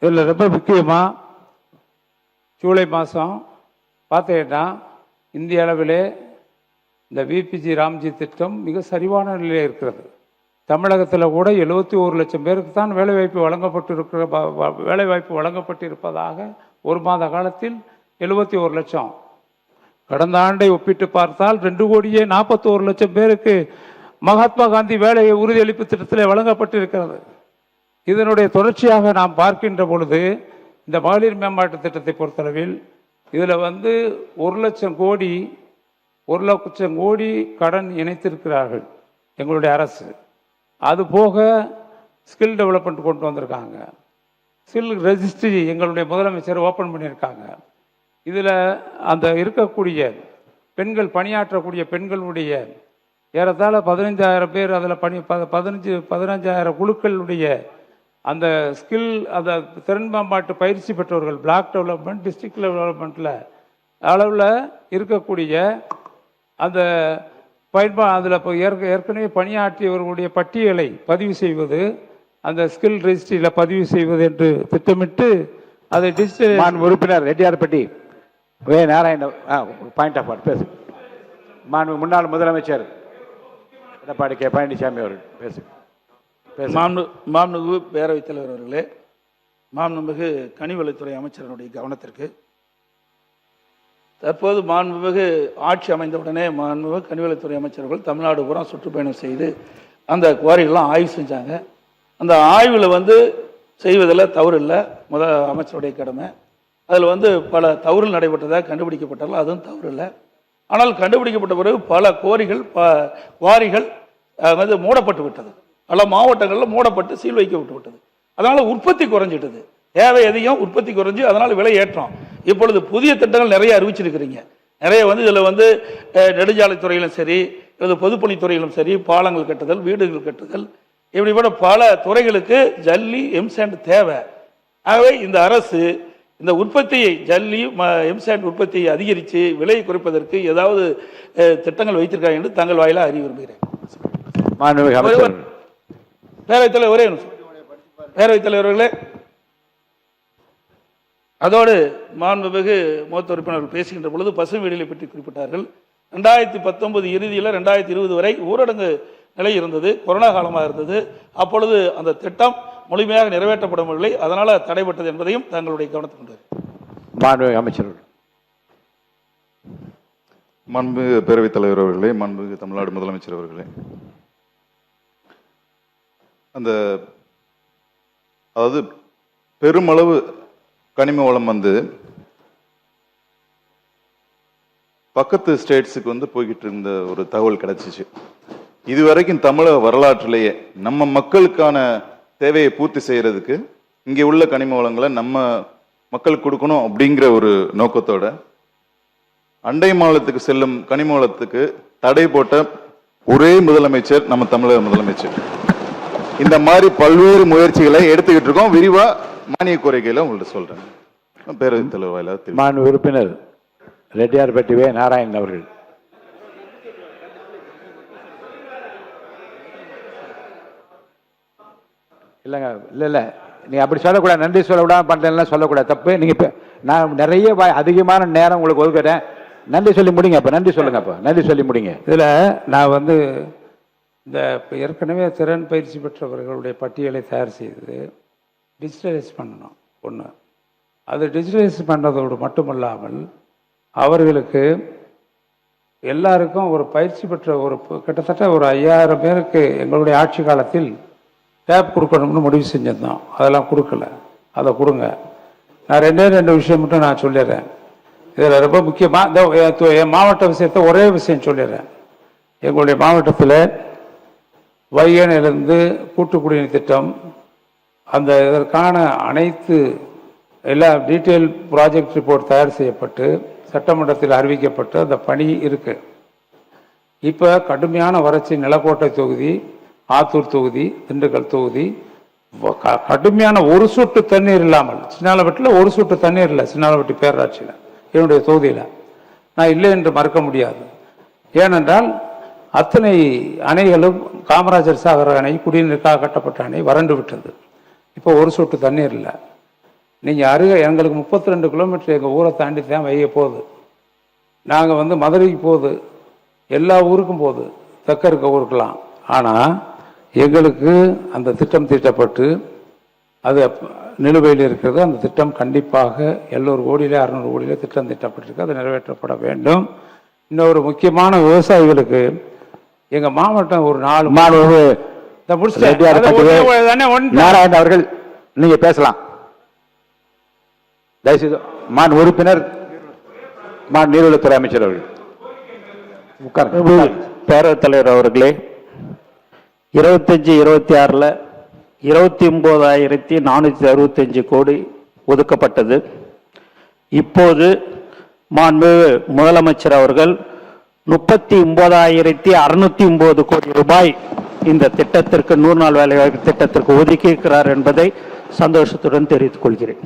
இதில் ரொம்ப முக்கியமாக ஜூலை மாதம் பார்த்தீங்கன்னா இந்திய அளவிலே இந்த விபிஜி ராம்ஜி திட்டம் மிக சரிவான நிலையில் இருக்கிறது. தமிழகத்தில் கூட 71 லட்சம் பேருக்கு தான் வேலைவாய்ப்பு வழங்கப்பட்டிருப்பதாக ஒரு மாத காலத்தில் 71 லட்சம். கடந்த ஆண்டை ஒப்பிட்டு பார்த்தால் 2,41,00,000 பேருக்கு மகாத்மா காந்தி வேலை உறுதியளிப்பு திட்டத்தில் வழங்கப்பட்டிருக்கிறது. இதனுடைய தொடர்ச்சியாக நாம் பார்க்கின்ற பொழுது இந்த மகளிர் மேம்பாட்டு திட்டத்தை பொறுத்தளவில் இதில் 1,00,000 கோடி கடன் இணைத்திருக்கிறார்கள் எங்களுடைய அரசு. அதுபோக ஸ்கில் டெவலப்மெண்ட் கொண்டு வந்திருக்காங்க. ஸ்கில் ரெஜிஸ்ட்ரி எங்களுடைய முதலமைச்சர் ஓப்பன் பண்ணியிருக்காங்க. இதில் அந்த இருக்கக்கூடிய பெண்கள் பணியாற்றக்கூடிய பெண்களுடைய ஏறத்தாழ 15,000 பேர் அதில் 15,000 குழுக்களுடைய அந்த ஸ்கில் அந்த திறன் மேம்பாட்டு பயிற்சி பெற்றவர்கள் பிளாக் டெவலப்மெண்ட் டிஸ்ட்ரிக்ட் டெவலப்மெண்ட்டில் அளவில் இருக்கக்கூடிய அந்த அதில் இப்போ ஏற்கனவே பணியாற்றியவர்களுடைய பட்டியலை பதிவு செய்வது, அந்த ஸ்கில் ரெஜிஸ்ட்ரியில் பதிவு செய்வது என்று திட்டமிட்டு அதை டிஜிட்டல் உறுப்பினர் ரெட்டியார்பட்டி வே நாராயண பாயிண்ட் ஆஃப் ஆர்டர் பேசு. முன்னாள் முதலமைச்சர் எடப்பாடி கே பழனிசாமி அவர்கள் பேசு. மாண்புமிகு பேரவைத் தலைவர் அவர்களே, மாண்புமிகு கனிவளத்துறை அமைச்சரனுடைய கவனத்திற்கு தற்போது மாண்புமிகு ஆட்சி அமைந்தவுடனே மாண்புமிகு கனிவளத்துறை அமைச்சர்கள் தமிழ்நாடு பூரா சுற்றுப்பயணம் செய்து அந்த குவாரிகள்லாம் ஆய்வு செஞ்சாங்க. அந்த ஆய்வில் செய்வதில் தவறு இல்லை, அமைச்சருடைய கடமை. அதில் பல தவறுகள் நடைபெற்றதாக கண்டுபிடிக்கப்பட்டாலும் அதுவும் தவறு இல்லை. ஆனால் கண்டுபிடிக்கப்பட்ட பிறகு பல குவாரிகள் மூடப்பட்டு விட்டது. பல மாவட்டங்களில் மூடப்பட்டு சீல் வைக்கப்பட்டு விட்டது. அதனால் உற்பத்தி குறைஞ்சிட்டது. தேவை எதையும் உற்பத்தி குறைஞ்சி அதனால் விலை ஏற்றம். இப்பொழுது புதிய திட்டங்கள் நிறைய அறிவிச்சிருக்கிறீங்க. நிறைய இதில் நெடுஞ்சாலைத்துறையிலும் சரி, பொதுப்பணித்துறையிலும் சரி, பாலங்கள் கட்டுதல், வீடுகள் கட்டுதல், இப்படிப்பட்ட பல துறைகளுக்கு ஜல்லி எம்சாண்ட் தேவை. ஆகவே இந்த அரசு இந்த உற்பத்தியை ஜல்லி எம்சாண்ட் உற்பத்தியை அதிகரித்து விலையை குறைப்பதற்கு ஏதாவது திட்டங்கள் வைத்திருக்காங்க என்று தங்கள் வாயிலாக அறிய விரும்புகிறேன். பேரவைத் தலைவர் ஒரே பேரவைத் தலைவர்களே, அதோடு மாண்புமிகு மூத்த உறுப்பினர்கள் பேசுகின்ற பொழுது பசுமை வீடுகளை பற்றி குறிப்பிட்டார்கள். 2019 இறுதியில் 2020 வரை ஊரடங்கு நிலை இருந்தது, கொரோனா காலமாக இருந்தது. அப்பொழுது அந்த திட்டம் முழுமையாக நிறைவேற்றப்படவில்லை, அதனால் தடைபட்டது என்பதையும் தங்களுடைய கவனத்துக்கு கொண்டு மாண்புமிகு அமைச்சர்கள். மாண்புமிகு பேரவைத் தலைவர் அவர்களே, மாண்புமிகு தமிழ்நாடு முதலமைச்சர் அவர்களே, அதாவது பெருமளவு கனிம வளம் பக்கத்து ஸ்டேட்ஸுக்கு போய்கிட்டு இருந்த ஒரு தகவல் கிடைச்சிச்சு. இதுவரைக்கும் தமிழக வரலாற்றிலேயே நம்ம மக்களுக்கான தேவையை பூர்த்தி செய்யறதுக்கு இங்கே உள்ள கனிம வளங்களை நம்ம மக்களுக்கு கொடுக்கணும் அப்படிங்கிற ஒரு நோக்கத்தோட அண்டை மாநிலத்துக்கு செல்லும் கனிம வளத்துக்கு தடை போட்ட ஒரே முதலமைச்சர் நம்ம தமிழக முதலமைச்சர். இந்த மாதிரி பல்வேறு முயற்சிகளை எடுத்துக்கிட்டு இருக்கோம். விரிவா மானிய கோரிக்கையில உங்கள்ட்ட சொல்றேன். பேரவைத் தலைவர் உறுப்பினர் ரெட்டியார்பட்டி வே நாராயணன் அவர்கள். இல்லைங்க, இல்லை நீ அப்படி சொல்லக்கூடாது. நன்றி சொல்ல விடாம பண்றேன் சொல்லக்கூடாது, தப்பு. நீங்க நான் நிறைய அதிகமான நேரம் உங்களுக்கு ஒதுக்கிறேன். நன்றி சொல்லி முடிங்க. அப்ப நன்றி சொல்லுங்க. அப்ப நன்றி சொல்லி முடிங்க. இதுல நான் இந்த ஏற்கனவே திறன் பயிற்சி பெற்றவர்களுடைய பட்டியலை தயார் செய்து டிஜிட்டலைஸ் பண்ணணும். ஒன்று, அது டிஜிட்டலைஸ் பண்ணுறதோடு மட்டுமல்லாமல் அவர்களுக்கு எல்லாருக்கும் ஒரு பயிற்சி பெற்ற கிட்டத்தட்ட ஒரு 5,000 பேருக்கு எங்களுடைய ஆட்சி காலத்தில் டேப் கொடுக்கணும்னு முடிவு செஞ்சிருந்தோம். அதெல்லாம் கொடுக்கல. அதை கொடுங்க. நான் 2 விஷயம் மட்டும் நான் சொல்லிடுறேன். இதில் ரொம்ப முக்கியமாக என் மாவட்ட விஷயத்தை ஒரே விஷயம் சொல்லிடுறேன். எங்களுடைய மாவட்டத்தில் வைகனிலிருந்து கூட்டு குடிநீர் திட்டம் இதற்கான அனைத்து எல்லா டீட்டெயில் ப்ராஜெக்ட் ரிப்போர்ட் தயார் செய்யப்பட்டு சட்டமன்றத்தில் அறிவிக்கப்பட்டு அந்த பணி இருக்கு. இப்போ கடுமையான வறட்சி நிலக்கோட்டை தொகுதி, ஆத்தூர் தொகுதி, திண்டுக்கல் தொகுதி கடுமையான ஒரு சொட்டு தண்ணீர் இல்லாமல், சின்னாலப்பட்டியில் ஒரு சொட்டு தண்ணீர் இல்லை. சின்னாலப்பட்டி பேரராட்சியில் என்னுடைய தொகுதியில் நான் இல்லை என்று மறுக்க முடியாது. ஏனென்றால் அத்தனை அணைகளும் காமராஜர் சாகர் அணை குடிநீருக்காக கட்டப்பட்ட அணை வறண்டு விட்டது. இப்போ ஒரு சொட்டு தண்ணீர் இல்லை. நீங்கள் எங்களுக்கு 32 கிலோமீட்டர் எங்கள் ஊரை தாண்டி தான் வைய போகுது. நாங்கள் வந்து மதுரைக்கு போகுது, எல்லா ஊருக்கும் போகுது, தக்க இருக்க ஊருக்கெல்லாம். ஆனால் எங்களுக்கு அந்த திட்டம் தீட்டப்பட்டு அது நிலுவையில் இருக்கிறது. அந்த திட்டம் கண்டிப்பாக 700 கோடியிலே 600 கோடியிலே திட்டம் தீட்டப்பட்டிருக்கு. அது நிறைவேற்றப்பட வேண்டும். இன்னொரு முக்கியமான விவசாயிகளுக்கு எங்கள் மாவட்டம் ஒரு 4 நாராயணன் அவர்கள் நீங்க பேசலாம். தயவுசெய்து மான் உறுப்பினர் நீர்வளத்துறை அமைச்சர் அவர்கள் பேரவைத் தலைவர் அவர்களே, 25-26ல் 29,465 கோடி ஒதுக்கப்பட்டது. இப்போது மாண்புமிகு முதலமைச்சர் அவர்கள் 39,609 கோடி ரூபாய் இந்த திட்டத்திற்கு 100 நாள் வேலைவாய்ப்பு திட்டத்திற்கு ஒதுக்கி இருக்கிறார் என்பதை சந்தோஷத்துடன் தெரிவித்துக் கொள்கிறேன்.